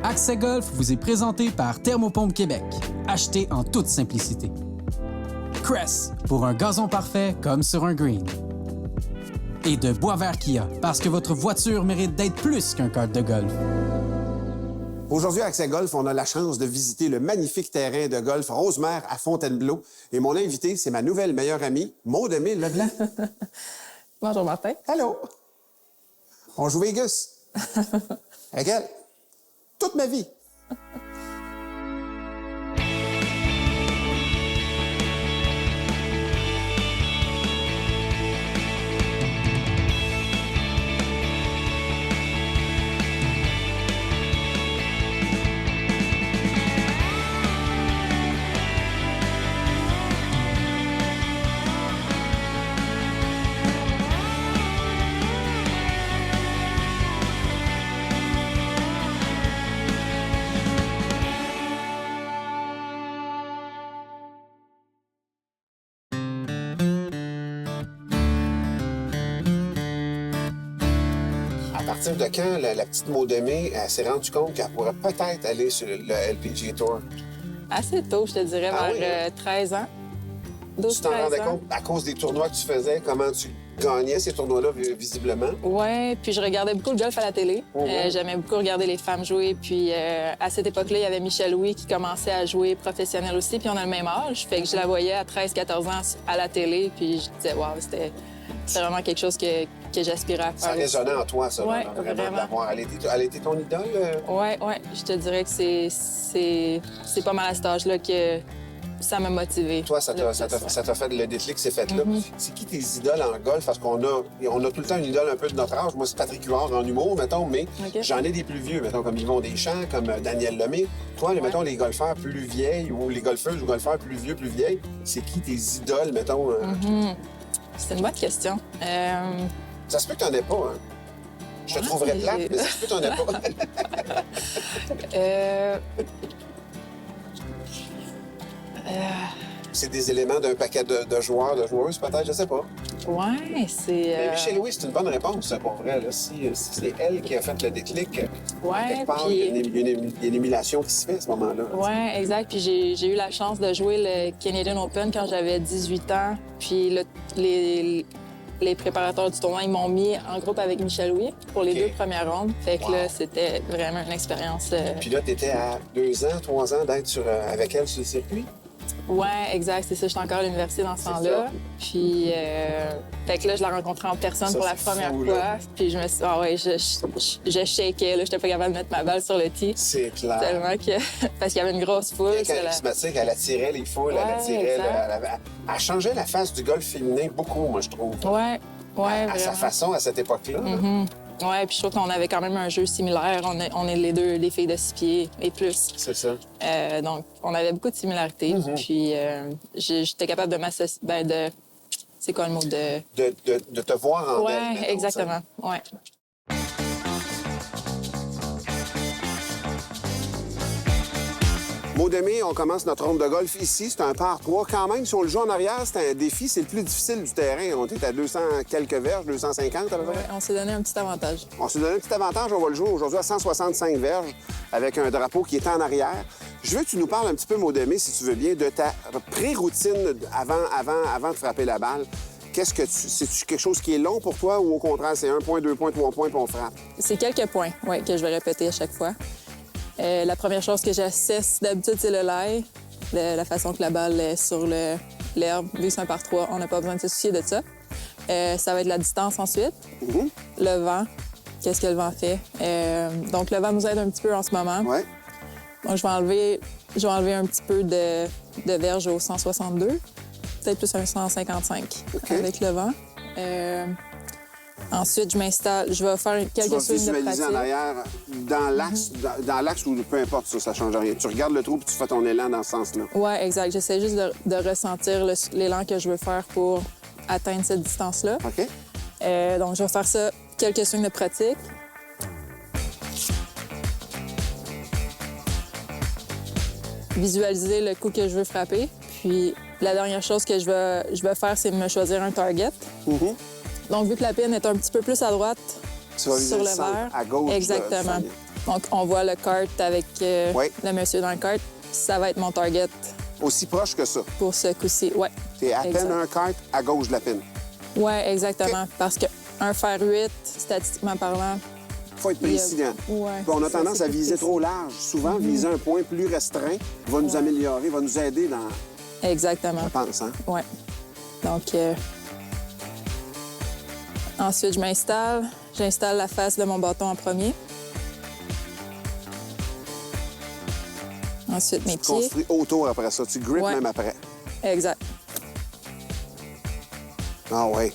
Accès Golf vous est présenté par Thermopompe Québec. Achetez en toute simplicité. Crest, pour un gazon parfait comme sur un green. Et de Bois Vert Kia, parce que votre voiture mérite d'être plus qu'un kart de golf. Aujourd'hui, à Accès Golf, on a la chance de visiter le magnifique terrain de golf Rosemère à Fontainebleau. Et mon invité, c'est ma nouvelle meilleure amie, Maud-Aimée Leblanc. Bonjour, Martin. Allô? On joue Vegas. Avec elle. Toute ma vie. À partir de quand la petite Maud-Aimée s'est rendue compte qu'elle pourrait peut-être aller sur le LPGA Tour? Assez tôt, je te dirais, Ah vers oui, 13 ans. Tu t'en 12-13 rendais ans. compte à cause des tournois que tu faisais, comment tu gagnais ces tournois-là visiblement? Oui, puis je regardais beaucoup le golf à la télé. J'aimais beaucoup regarder les femmes jouer. Puis à cette époque-là, il y avait Michel Louis qui commençait à jouer professionnel aussi. Puis on a le même âge. Fait que je la voyais à 13-14 ans à la télé. Puis je disais, waouh, c'était vraiment quelque chose que j'aspirais à Ça faire. résonnait en toi, ça, Ouais, vraiment, de vraiment. l'avoir. Elle était ton idole? Oui, je te dirais que c'est pas mal à cet âge-là que ça m'a motivée. Toi, ça t'a fait le déclic, c'est fait là. C'est qui tes idoles en golf? Parce qu'on a tout le temps une idole un peu de notre âge. Moi, c'est Patrick Huard en humour, mettons, mais OK. j'en ai des plus vieux, mettons, comme Yvon Deschamps, comme Daniel Lemay. Toi, mettons, les golfeurs plus vieilles ou les golfeuses ou golfeurs plus vieux, plus vieilles, c'est qui tes idoles, mettons? C'est une bonne question. Ça se peut que t'en aies pas, hein? Je te trouverais plate, mais ça se peut que t'en aies pas. C'est des éléments d'un paquet de joueurs, de joueuses, peut-être, je sais pas. Ouais, c'est. Mais Michel Louis, c'est une bonne réponse, ça, pour vrai. Là. Si c'est elle qui a fait le déclic, quelque part, puis- il y a une émulation qui se fait à ce moment-là. Oui, exact. Puis j'ai eu la chance de jouer le Canadian Open quand j'avais 18 ans. Puis les préparateurs du tournoi, ils m'ont mis en groupe avec Michel Louis pour les OK. 2 premières rondes. Fait que Wow. là, c'était vraiment une expérience. Puis là, tu étais à 2 ans, 3 ans d'être avec elle sur le circuit. Ouais, exact. C'est ça. J'étais encore à l'université dans ce C'est temps-là. ça. Puis, fait que là, je la rencontrais en personne Ça, pour la c'est première fou, fois. là. Puis je me suis ah ouais, je shakeais. Là, j'étais pas capable de mettre ma balle sur le tee. C'est clair. Tellement que. Parce qu'il y avait une grosse foule. Elle est c'est la- charismatique, elle attirait les foules, Ouais, elle attirait... exact. Elle changeait la face du golf féminin beaucoup, moi, je trouve. Ouais, À sa vraiment. façon, à cette époque-là. Ouais, puis je trouve qu'on avait quand même un jeu similaire. On est les deux des filles de 6 pieds et plus. C'est ça. Donc, on avait beaucoup de similarités. Puis, j'étais capable de m'associer. C'est quoi le mot de. De te voir en elle. Ouais, mettons, exactement. Ouais. Maud-Aimée, on commence notre ronde de golf ici. C'est un par 3. Quand même, si on le joue en arrière, c'est un défi. C'est le plus difficile du terrain. On est à 200 quelques verges, 250 à peu près. Ouais, on s'est donné un petit avantage. On s'est donné un petit avantage. On va le jouer aujourd'hui à 165 verges avec un drapeau qui est en arrière. Je veux que tu nous parles un petit peu, Maud-Aimée, si tu veux bien, de ta pré-routine avant de frapper la balle. C'est-tu quelque chose qui est long pour toi ou au contraire, c'est 1 point, 2 points, 3 points, puis on frappe? C'est quelques points, ouais, que je vais répéter à chaque fois. La première chose que j'assesse d'habitude, c'est le lie. La façon que la balle est sur l'herbe. Vu que c'est un par 3, on n'a pas besoin de se soucier de ça. Ça va être la distance ensuite. Le vent. Qu'est-ce que le vent fait? Donc, le vent nous aide un petit peu en ce moment. Ouais. Donc, je vais enlever un petit peu de verge au 162. Peut-être plus un 155 OK. avec le vent. Ensuite, je m'installe. Je vais faire Tu vas quelques swings de visualiser pratique. en arrière, dans l'axe ou peu importe, ça change rien. Tu regardes le trou puis tu fais ton élan dans ce sens-là. Oui, exact. J'essaie juste de ressentir l'élan que je veux faire pour atteindre cette distance-là. OK? Donc, je vais faire ça, quelques swings de pratique. Visualiser le coup que je veux frapper. Puis, la dernière chose que je vais faire, c'est me choisir un target. Donc, vu que la pine est un petit peu plus à droite Tu vas viser sur le le centre, verre. à gauche. Exactement. Donc, on voit le kart avec Oui. le monsieur dans le kart. Ça va être mon target Aussi proche que ça. pour ce coup-ci. Ouais. T'es à Exact. peine un kart à gauche de la pine. Oui, exactement. Parce qu'un fer 8, statistiquement parlant, Faut être précis. Hein? Ouais, Puis on a ça, tendance c'est à plus viser précis. trop large. Souvent, viser un point plus restreint va nous améliorer, va nous aider dans... exactement. Je pense, hein? Oui. Donc, ensuite, je m'installe. J'installe la face de mon bâton en premier. Ensuite, mes Tu pieds. construis autour après ça. Tu grippes Ouais. même après. Exact. Ah oui.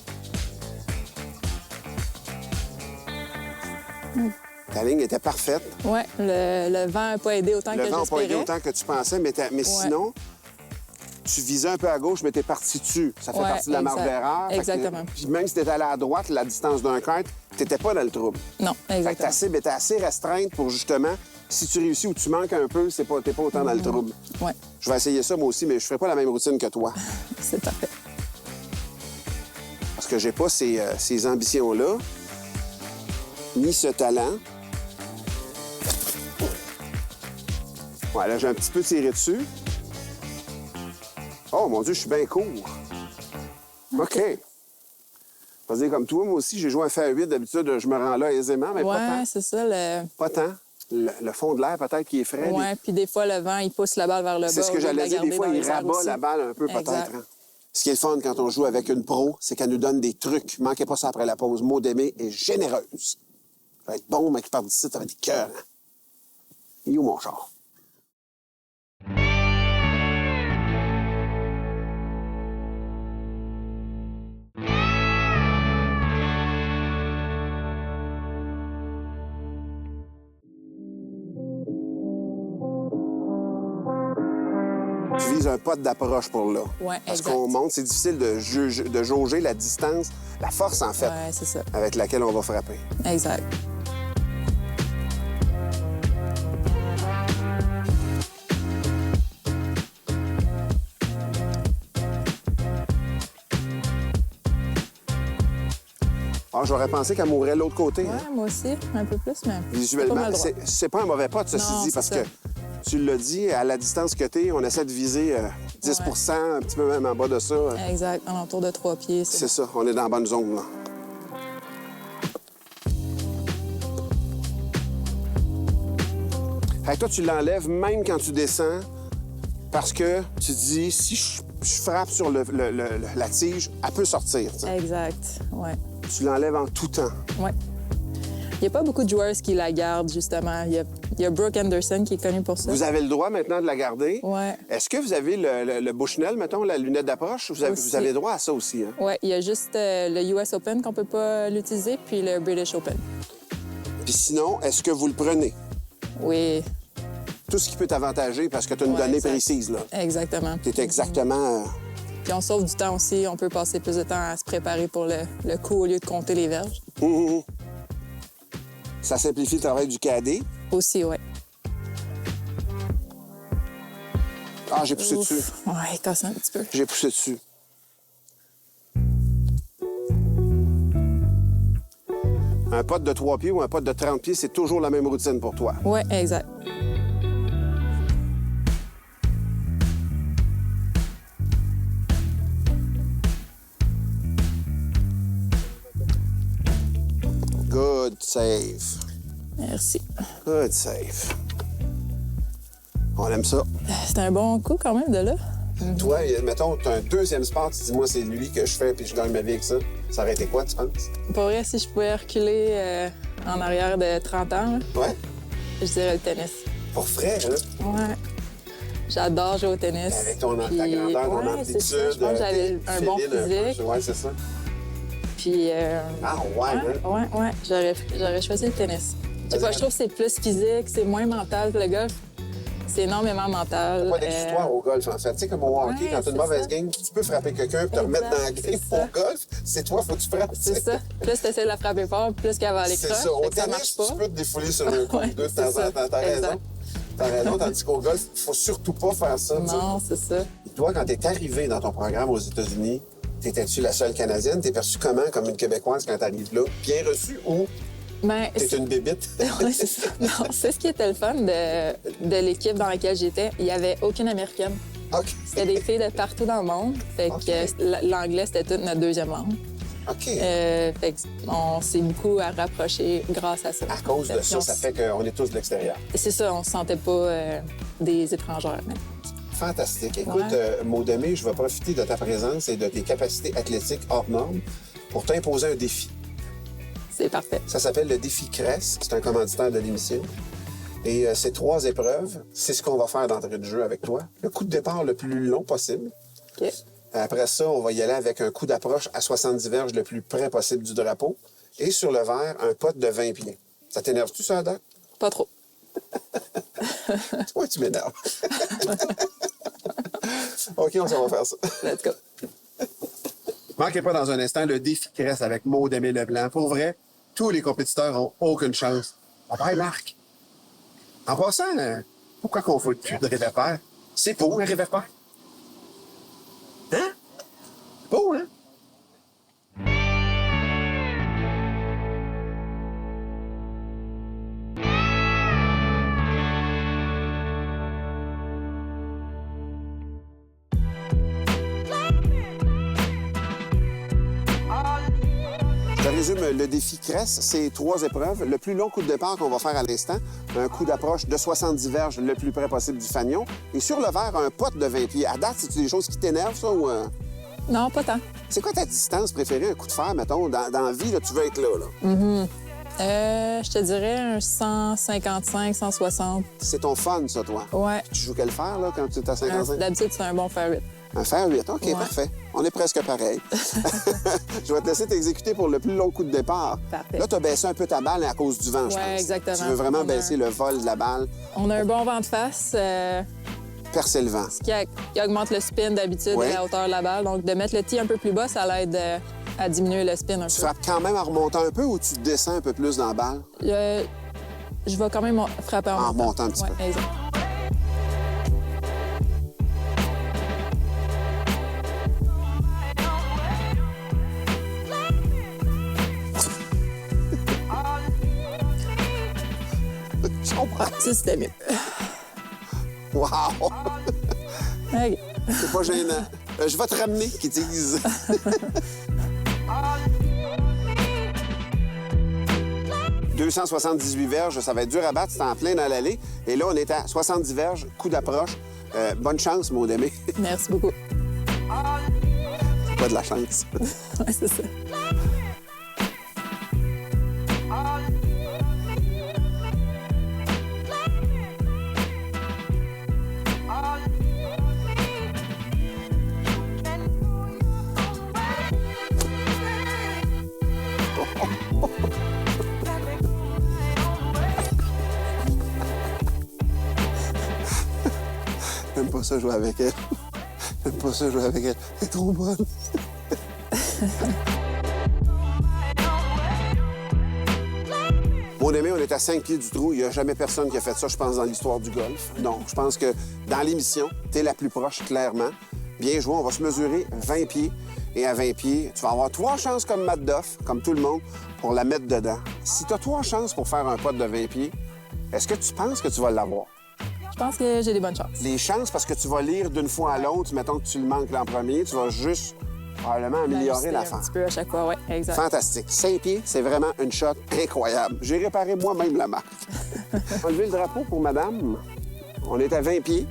Ta ligne était parfaite. Oui, le vent n'a pas aidé autant Le que vent n'a pas aidé j'espérais. autant que tu pensais, mais sinon, tu visais un peu à gauche, mais tu es parti dessus. Ça fait Ouais, partie de la marge exact. d'erreur. Fait que- Exactement. Puis même si tu étais allé à droite, la distance d'un kart, tu n'étais pas dans le trouble. Non, Fait que exactement. ta cible était assez restreinte pour justement, si tu réussis ou tu manques un peu, tu n'es pas autant dans le trouble. Oui, Je vais essayer ça moi aussi, mais je ne ferai pas la même routine que toi. c'est parfait. Parce que j'ai pas ces ambitions-là, ni ce talent. Ouais, là, j'ai un petit peu tiré dessus. Oh, mon Dieu, je suis bien court. OK. Pas dire comme toi, moi aussi, j'ai joué un fer 8. D'habitude, je me rends là aisément, mais pas Oui, tant. c'est ça. Le... Pas tant. Le fond de l'air, peut-être, qui est frais. Oui, puis des fois, le vent, il pousse la balle vers le bas. C'est ce que au lieu de j'allais la dire. Des garder fois, dans il les airs rabat aussi. la balle un peu, peut-être. Exact. Hein. Ce qui est le fun quand on joue avec une pro, c'est qu'elle nous donne des trucs. Manquez pas ça après la pause. Maud Aimée est généreuse. Ça va être bon, mais qui part d'ici, ça va être cœur. Il est où mon char? Tu vises un pot d'approche pour là. Ouais, Parce exact. qu'on monte, c'est difficile de jauger la distance, la force, en fait, Oui, c'est ça. avec laquelle on va frapper. Exact. Ah, j'aurais pensé qu'elle mourrait de l'autre côté. Oui, hein. moi aussi, un peu plus, mais. Visuellement, Pas mal droit. c'est pas un mauvais pot, ceci Non, dit, c'est parce ça. que tu l'as dit, à la distance que t'es, on essaie de viser 10 un petit peu même en bas de ça. Exact, alentour de 3 pieds. C'est ça, on est dans la bonne zone, là. Fait que toi, tu l'enlèves même quand tu descends parce que tu dis, si je frappe sur la tige, elle peut sortir. tu sais. Exact, oui. Tu l'enlèves en tout temps. Oui. Il n'y a pas beaucoup de joueurs qui la gardent, justement. Il y a Brooke Anderson qui est connu pour ça. Vous avez le droit maintenant de la garder. Ouais. Est-ce que vous avez le Bushnell, mettons, la lunette d'approche? Vous Aussi. avez droit à ça aussi, hein? Oui, il y a juste le US Open qu'on peut pas l'utiliser, puis le British Open. Puis sinon, est-ce que vous le prenez? Oui, Tout ce qui peut t'avantager parce que tu as une Ouais, donnée exact. précise, là. exactement. Tu es exactement... Puis on sauve du temps aussi. On peut passer plus de temps à se préparer pour le coup au lieu de compter les verges. Ça simplifie le travail du cadet. Aussi, oui. Ah, j'ai poussé dessus. Oui, casse un petit peu. J'ai poussé dessus. Un pot de 3 pieds ou un pot de 30 pieds, c'est toujours la même routine pour toi. Oui, exact. Good save. Merci. Good save. On aime ça. C'est un bon coup quand même de là. Toi, mettons, tu as un deuxième sport, tu dis, moi, c'est lui que je fais puis je gagne ma vie avec ça. Ça aurait été quoi, tu penses? Pour vrai, si je pouvais reculer en arrière de 30 ans, là, Ouais. je dirais le tennis. Pour frais, hein? Ouais. J'adore jouer au tennis. Avec ta Puis, grandeur, ton ouais, amplitude. c'est ça. Je pense que j'avais un bon physique. Ouais, c'est ça. Puis, Ah, ouais, hein? ouais. J'aurais choisi le tennis. Je sais pas, je trouve que c'est plus physique, c'est moins mental que le golf. C'est énormément mental. Pas d'histoire au golf, en fait. Tu sais, comme au hockey, ouais, quand tu as une c'est mauvaise ça. game, tu peux frapper quelqu'un et te remettre dans la game. c'est ça. Au golf, c'est toi, faut que tu frappes. C'est ça. Plus tu essaies de la frapper fort, plus qu'elle va aller C'est croche. ça. Au Fait que ça tennis, marche pas. tu peux te défouler sur un coup Ouais, ou deux de c'est temps en ça. temps. T'as raison. Exact. T'as raison, tandis qu'au golf, il faut surtout pas faire ça. tu sais. Non, c'est ça. Toi, quand t'es arrivé dans ton programme aux États-Unis, t'étais-tu la seule Canadienne? T'es perçue comment comme une Québécoise quand t'arrives là? Bien reçue ou Ben, T'es une bébite. Ouais, c'est ça. Non, c'est ce qui était le fun de l'équipe dans laquelle j'étais. Il n'y avait aucune Américaine. OK. C'était des filles de partout dans le monde. Fait OK. que l'anglais, c'était toute notre deuxième langue. OK. Fait qu'on s'est beaucoup rapprochés grâce à ça. À cause de Puis ça, on ça fait qu'on est tous de l'extérieur. C'est ça, on se sentait pas des étrangères. Mais... Fantastique. Écoute, Ouais. Maud Aimée, je vais profiter de ta présence et de tes capacités athlétiques hors normes pour t'imposer un défi. C'est parfait. Ça s'appelle le défi Cress. C'est un commanditaire de l'émission. Et ces 3 épreuves, c'est ce qu'on va faire d'entrée de jeu avec toi. Le coup de départ le plus long possible. OK. Après ça, on va y aller avec un coup d'approche à 70 verges le plus près possible du drapeau. Et sur le verre, un pot de 20 pieds. Ça t'énerve-tu, ça, Doc? Pas trop. Toi, tu m'énerves. OK, on s'en va faire ça. Let's go. Manquez pas dans un instant le défi qui reste avec Maud Aimée Leblanc. Pour vrai, tous les compétiteurs ont aucune chance. Bye, Marc. En passant, pourquoi qu'on faut plus de réverbère? C'est beau, un réverbère. Hein? Beau, hein? Je résume le défi Cress, c'est 3 épreuves. Le plus long coup de départ qu'on va faire à l'instant, un coup d'approche de 70 verges le plus près possible du fanion. Et sur le verre, un pot de 20 pieds. À date, c'est-tu des choses qui t'énervent, ça, ou... Non, pas tant. C'est quoi ta distance préférée, un coup de fer, mettons? Dans la vie, là, tu veux être là, là. Je te dirais un 155, 160. C'est ton fun, ça, toi. Ouais. Tu joues quel fer, là, quand tu es à 55? D'habitude, c'est un bon fer 8. Un fer 8. OK, Ouais. parfait. On est presque pareil. Je vais te laisser t'exécuter pour le plus long coup de départ. Parfait. Là, tu as baissé un peu ta balle à cause du vent, je pense. Ouais, exactement. Tu veux vraiment On a baisser le vol de la balle, On a un bon vent de face percer le vent. qui augmente le spin d'habitude Ouais. et la hauteur de la balle. Donc, de mettre le tee un peu plus bas, ça l'aide à diminuer le spin un Tu peu. frappes quand même en remontant un peu ou tu descends un peu plus dans la balle? Je vais quand même frapper en En montant. remontant un petit Ouais, peu. exact. Je comprends. Ça, c'était mieux. Wow! OK. C'est pas gênant. Je vais te ramener, qu'ils disent. « 278 verges, ça va être dur à battre, c'est en plein dans l'allée. Et là, on est à 70 verges, coup d'approche. Bonne chance, Maud Aimée. Merci beaucoup. C'est pas de la chance. Ouais, c'est ça. J'aime pas ça jouer avec elle. J'aime pas ça jouer avec elle. Elle est trop bonne. Maud Aimée, on est à 5 pieds du trou. Il n'y a jamais personne qui a fait ça, je pense, dans l'histoire du golf. Donc, je pense que dans l'émission, tu es la plus proche, clairement. Bien joué, on va se mesurer 20 pieds. Et à 20 pieds, tu vas avoir 3 chances comme Matt Duff, comme tout le monde, pour la mettre dedans. Si tu as 3 chances pour faire un pot de 20 pieds, est-ce que tu penses que tu vas l'avoir? Je pense que j'ai des bonnes chances. Les chances, parce que tu vas lire d'une fois à l'autre, mettons que tu le manques l'an premier, tu vas juste probablement améliorer Un l'affaire. petit peu à chaque fois, oui, exact. Fantastique. 5 pieds, c'est vraiment une shot incroyable. J'ai réparé moi-même la marque. Enlever le drapeau pour madame. On est à 20 pieds.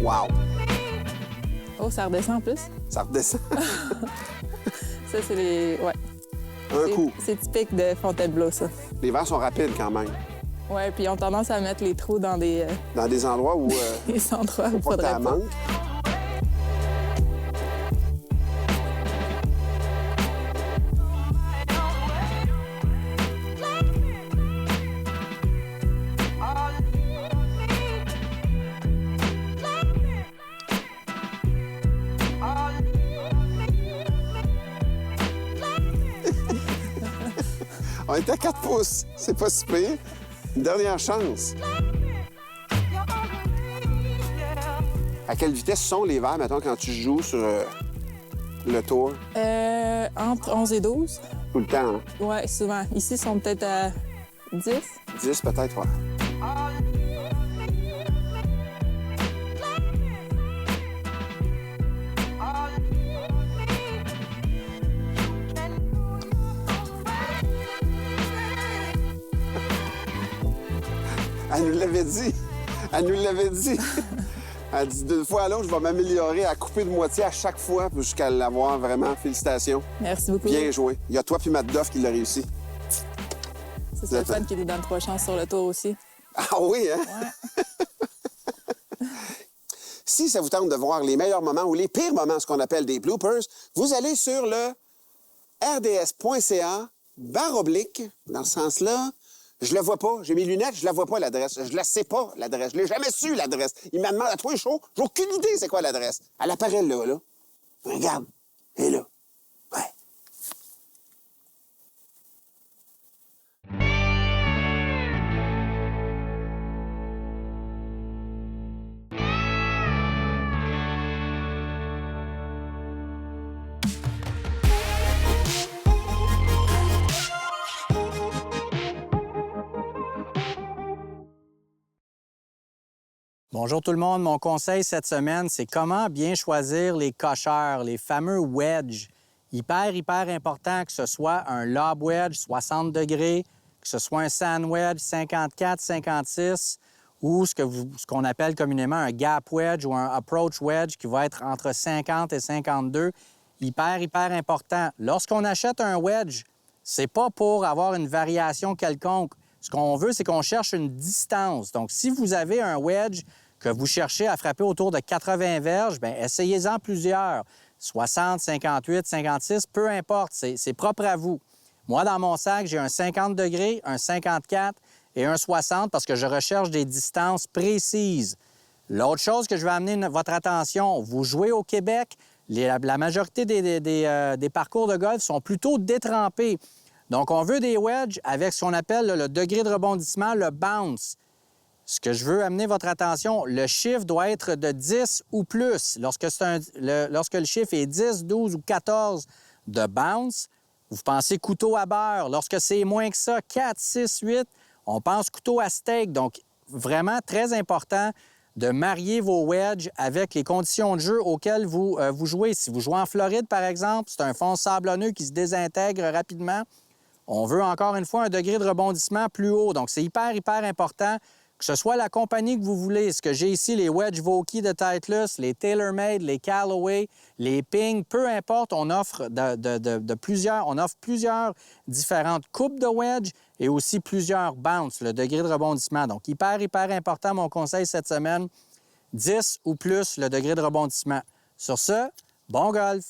Wow! Oh, ça redescend en plus. Ça redescend. Ça, c'est les... Ouais. Un coup. C'est typique de Fontainebleau, ça. Les vents sont rapides quand même. Ouais, puis ils ont tendance à mettre les trous dans des Dans des endroits où des endroits où il faut pas que faudrait t'as pas. manque. est à 4 pouces. C'est pas si pire. Une dernière chance. À quelle vitesse sont les verres, mettons, quand tu joues sur le tour? Entre 11 et 12. Tout le temps, hein? Ouais, souvent. Ici, ils sont peut-être à 10. 10 peut-être, ouais. Elle nous l'avait dit. Elle nous l'avait dit. Elle dit d'une fois à l'autre, je vais m'améliorer à couper de moitié à chaque fois jusqu'à l'avoir vraiment. Félicitations. Merci beaucoup. Bien joué. Il y a toi puis Matt Duff qui l'a réussi. C'est le fun qui nous donne 3 chances sur le tour aussi. Ah oui, hein? Ouais. Si ça vous tente de voir les meilleurs moments ou les pires moments, ce qu'on appelle des bloopers, vous allez sur le rds.ca/, dans ce sens-là. Je la vois pas. J'ai mes lunettes, je la vois pas, l'adresse. Je la sais pas, l'adresse. Je l'ai jamais su, l'adresse. Il m'a demandé à toi, chaud. J'ai aucune idée c'est quoi l'adresse. Elle apparaît là, là. Regarde. Elle est là. Ouais. Bonjour tout le monde. Mon conseil cette semaine, c'est comment bien choisir les cocheurs, les fameux wedges. Hyper important que ce soit un lob wedge 60 degrés, que ce soit un sand wedge 54, 56 ou ce qu'on appelle communément un gap wedge ou un approach wedge qui va être entre 50 et 52. Hyper important. Lorsqu'on achète un wedge, c'est pas pour avoir une variation quelconque. Ce qu'on veut, c'est qu'on cherche une distance. Donc, si vous avez un wedge que vous cherchez à frapper autour de 80 verges, bien, essayez-en plusieurs. 60, 58, 56, peu importe, c'est propre à vous. Moi, dans mon sac, j'ai un 50 degrés, un 54 et un 60 parce que je recherche des distances précises. L'autre chose que je vais amener votre attention, vous jouez au Québec, la majorité des parcours de golf sont plutôt détrempés. Donc, on veut des wedges avec ce qu'on appelle le degré de rebondissement, le bounce. Ce que je veux amener votre attention, le chiffre doit être de 10 ou plus. Lorsque le chiffre est 10, 12 ou 14 de bounce, vous pensez couteau à beurre. Lorsque c'est moins que ça, 4, 6, 8, on pense couteau à steak. Donc, vraiment très important de marier vos wedges avec les conditions de jeu auxquelles vous jouez. Si vous jouez en Floride, par exemple, c'est un fond sablonneux qui se désintègre rapidement. On veut encore une fois un degré de rebondissement plus haut. Donc, c'est hyper important que ce soit la compagnie que vous voulez. Ce que j'ai ici, les wedge Vokey de Titleist, les TaylorMade, les Callaway, les Ping, peu importe, on offre plusieurs différentes coupes de wedge et aussi plusieurs bounce, le degré de rebondissement. Donc, hyper important, mon conseil cette semaine, 10 ou plus le degré de rebondissement. Sur ce, bon golf!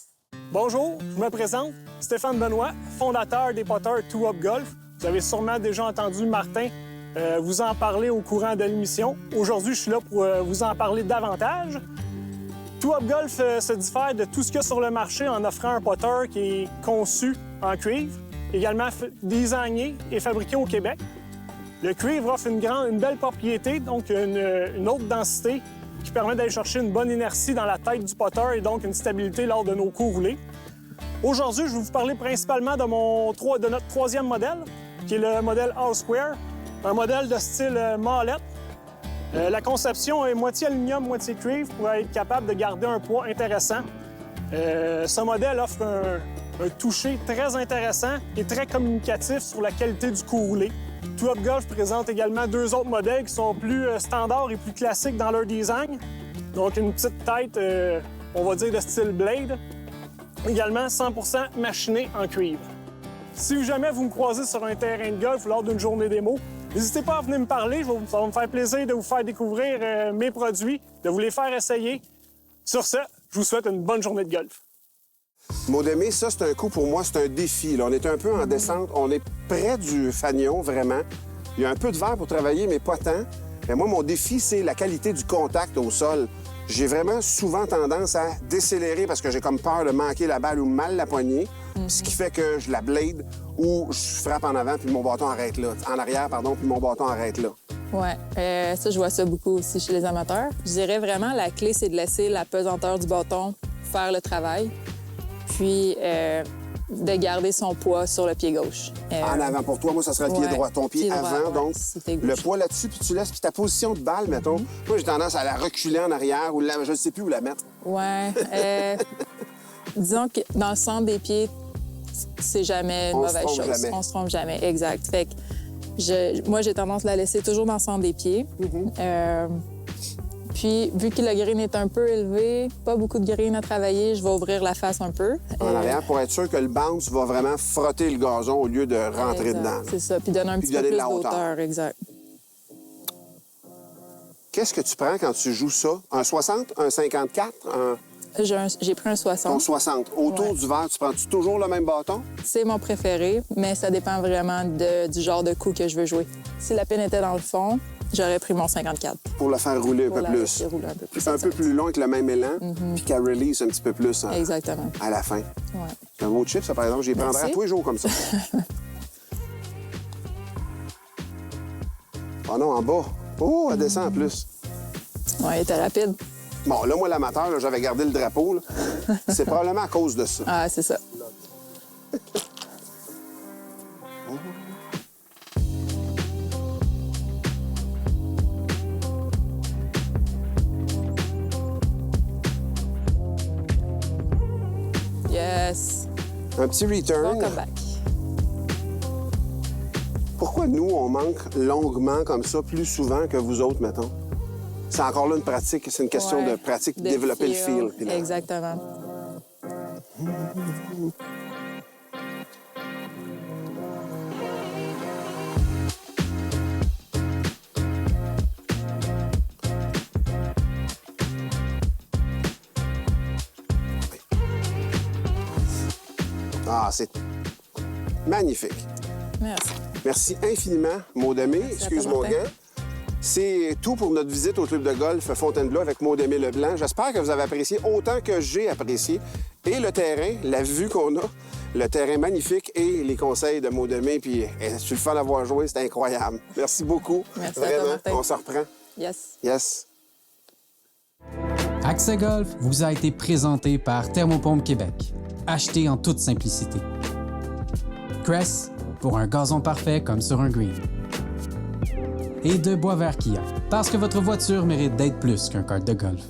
Bonjour, je me présente, Stéphane Benoît, fondateur des putters 2Up Golf. Vous avez sûrement déjà entendu Martin vous en parler au courant de l'émission. Aujourd'hui, je suis là pour vous en parler davantage. 2Up Golf se diffère de tout ce qu'il y a sur le marché en offrant un putter qui est conçu en cuivre, également designé et fabriqué au Québec. Le cuivre offre une belle propriété, donc une haute densité qui permet d'aller chercher une bonne inertie dans la tête du putter et donc une stabilité lors de nos coups roulés. Aujourd'hui, je vais vous parler principalement de notre troisième modèle, qui est le modèle All-Square, un modèle de style mallette. La conception est moitié aluminium, moitié cuivre pour être capable de garder un poids intéressant. Ce modèle offre un toucher très intéressant et très communicatif sur la qualité du coup roulé. 2Up Golf présente également 2 autres modèles qui sont plus standards et plus classiques dans leur design. Donc une petite tête, on va dire de style blade. Également 100% machiné en cuivre. Si jamais vous me croisez sur un terrain de golf lors d'une journée démo, n'hésitez pas à venir me parler. Ça va me faire plaisir de vous faire découvrir mes produits, de vous les faire essayer. Sur ce, je vous souhaite une bonne journée de golf. Maudemé, ça, c'est un coup pour moi, c'est un défi. Là. On est un peu en descente. On est près du fanion, vraiment. Il y a un peu de vent pour travailler, mais pas tant. Mais moi, mon défi, c'est la qualité du contact au sol. J'ai vraiment souvent tendance à décélérer parce que j'ai comme peur de manquer la balle ou mal la poignée. ce qui fait que je la blade ou je frappe en avant puis mon bâton arrête là. En arrière, pardon, puis mon bâton arrête là. Ouais, ça, je vois ça beaucoup aussi chez les amateurs. Je dirais vraiment la clé, c'est de laisser la pesanteur du bâton faire le travail, puis de garder son poids sur le pied gauche. En avant, pour toi, moi, ça serait le pied droit. Ton pied droit, avant, ouais, donc si t'es le gauche. poids là-dessus, puis tu laisses, puis ta position de balle, mettons. Moi, j'ai tendance à la reculer en arrière ou je ne sais plus où la mettre. Ouais, disons que dans le centre des pieds, c'est jamais une On se mauvaise trompe chose. jamais. On se trompe jamais, exact. Fait que moi, j'ai tendance à la laisser toujours dans le centre des pieds. Puis, vu que le green est un peu élevé, pas beaucoup de green à travailler, je vais ouvrir la face un peu. En arrière, pour être sûr que le bounce va vraiment frotter le gazon au lieu de rentrer Exact, dedans. c'est ça. Puis donner un Puis petit peu donner de plus la hauteur. d'auteur, exact. Qu'est-ce que tu prends quand tu joues ça? Un 60, un 54, J'ai pris un ton 60. 60? Autour Ouais. du verre, tu prends-tu toujours le même bâton? C'est mon préféré, mais ça dépend vraiment du genre de coup que je veux jouer. Si la pine était dans le fond, j'aurais pris mon 54. Pour le faire rouler un Pour peu la plus. laisser rouler un peu plus. Un peu plus long avec le même élan, puis qu'elle release un petit peu plus Exactement. à la fin. Ouais. C'est un beau chip, ça, par exemple. J'y prendrais à Merci. tous les jours comme ça. Oh non, en bas. Oh, elle descend en plus. Ouais, il était rapide. Bon, là, moi, l'amateur, là, j'avais gardé le drapeau. Là. C'est probablement à cause de ça. Ah, c'est ça. Yes. Un petit return. Bon comeback. Pourquoi nous, on manque longuement comme ça plus souvent que vous autres, mettons? C'est encore là une pratique, c'est une question Ouais. de pratique, de De développer le feel. puis là. Exactement. Ah, c'est magnifique. Merci. Merci infiniment, Maud Aimé. Excuse mon Martin. gant. C'est tout pour notre visite au club de golf Fontainebleau avec Maud Aimé Leblanc. J'espère que vous avez apprécié autant que j'ai apprécié. Et le terrain, la vue qu'on a, le terrain magnifique et les conseils de Maud Aimé. Puis, c'est le fun d'avoir joué, c'est incroyable. Merci beaucoup. Merci à toi, Vraiment, Martin. on se reprend. Yes. Yes. Accès Golf vous a été présenté par Thermopompe Québec. Achetez en toute simplicité. Cress, pour un gazon parfait comme sur un green. Et de Boisvert Kia, parce que votre voiture mérite d'être plus qu'un kart de golf.